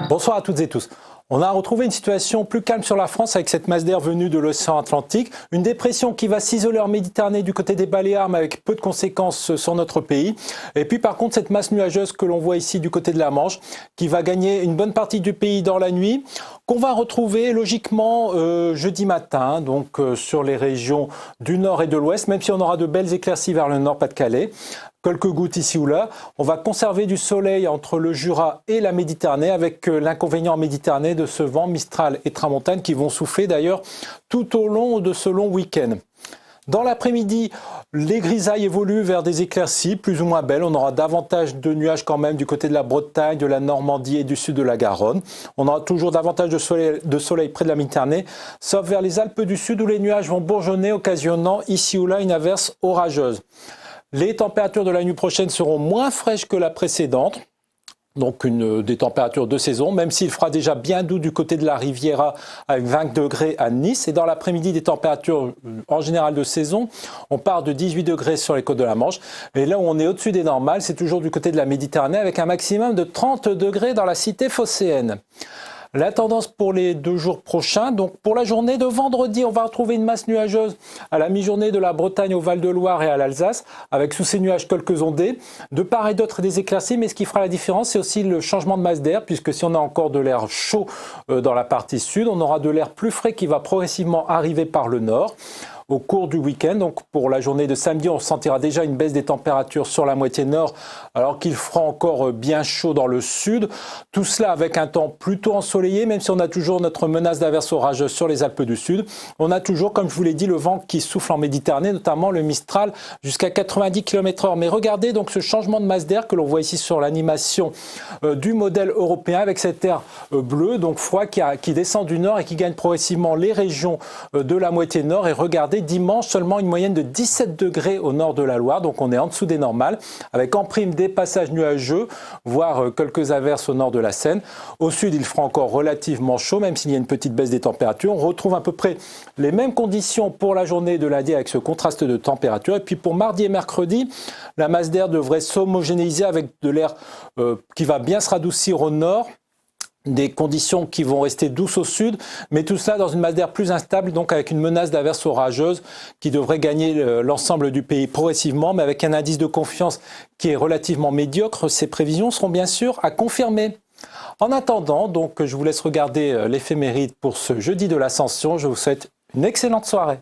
Bonsoir à toutes et tous. On a retrouvé une situation plus calme sur la France avec cette masse d'air venue de l'océan Atlantique. Une dépression qui va s'isoler en Méditerranée du côté des Baléares, mais avec peu de conséquences sur notre pays. Et puis par contre, cette masse nuageuse que l'on voit ici du côté de la Manche, qui va gagner une bonne partie du pays dans la nuit, qu'on va retrouver logiquement jeudi matin, donc sur les régions du nord et de l'ouest, même si on aura de belles éclaircies vers le nord Pas-de-Calais. Quelques gouttes ici ou là. On va conserver du soleil entre le Jura et la Méditerranée avec l'inconvénient en Méditerranée de ce vent Mistral et Tramontane qui vont souffler d'ailleurs tout au long de ce long week-end. Dans l'après-midi, les grisailles évoluent vers des éclaircies plus ou moins belles. On aura davantage de nuages quand même du côté de la Bretagne, de la Normandie et du sud de la Garonne. On aura toujours davantage de soleil près de la Méditerranée, sauf vers les Alpes du Sud où les nuages vont bourgeonner, occasionnant ici ou là une averse orageuse. Les températures de la nuit prochaine seront moins fraîches que la précédente, donc des températures de saison, même s'il fera déjà bien doux du côté de la Riviera avec 20 degrés à Nice. Et dans l'après-midi, des températures en général de saison, on part de 18 degrés sur les côtes de la Manche. Et là où on est au-dessus des normales, c'est toujours du côté de la Méditerranée avec un maximum de 30 degrés dans la cité phocéenne. La tendance pour les 2 jours prochains, donc pour la journée de vendredi, on va retrouver une masse nuageuse à la mi-journée de la Bretagne au Val-de-Loire et à l'Alsace, avec sous ces nuages quelques ondées. De part et d'autre des éclaircies, mais ce qui fera la différence, c'est aussi le changement de masse d'air, puisque si on a encore de l'air chaud dans la partie sud, on aura de l'air plus frais qui va progressivement arriver par le nord. Au cours du week-end, donc pour la journée de samedi, on sentira déjà une baisse des températures sur la moitié nord, alors qu'il fera encore bien chaud dans le sud. Tout cela avec un temps plutôt ensoleillé, même si on a toujours notre menace d'averse orageuse sur les Alpes du Sud. On a toujours, comme je vous l'ai dit, le vent qui souffle en Méditerranée, notamment le Mistral jusqu'à 90 km/h. Mais regardez donc ce changement de masse d'air que l'on voit ici sur l'animation du modèle européen avec cet air bleu, donc froid, qui descend du nord et qui gagne progressivement les régions de la moitié nord. Et regardez, dimanche, seulement une moyenne de 17 degrés au nord de la Loire, donc on est en dessous des normales, avec en prime des passages nuageux, voire quelques averses au nord de la Seine. Au sud, il fera encore relativement chaud, même s'il y a une petite baisse des températures. On retrouve à peu près les mêmes conditions pour la journée de lundi avec ce contraste de température. Et puis pour mardi et mercredi, la masse d'air devrait s'homogénéiser avec de l'air qui va bien se radoucir au nord, des conditions qui vont rester douces au sud, mais tout cela dans une masse d'air plus instable, donc avec une menace d'averse orageuse qui devrait gagner l'ensemble du pays progressivement, mais avec un indice de confiance qui est relativement médiocre. Ces prévisions seront bien sûr à confirmer. En attendant, donc, je vous laisse regarder l'éphéméride pour ce jeudi de l'Ascension. Je vous souhaite une excellente soirée.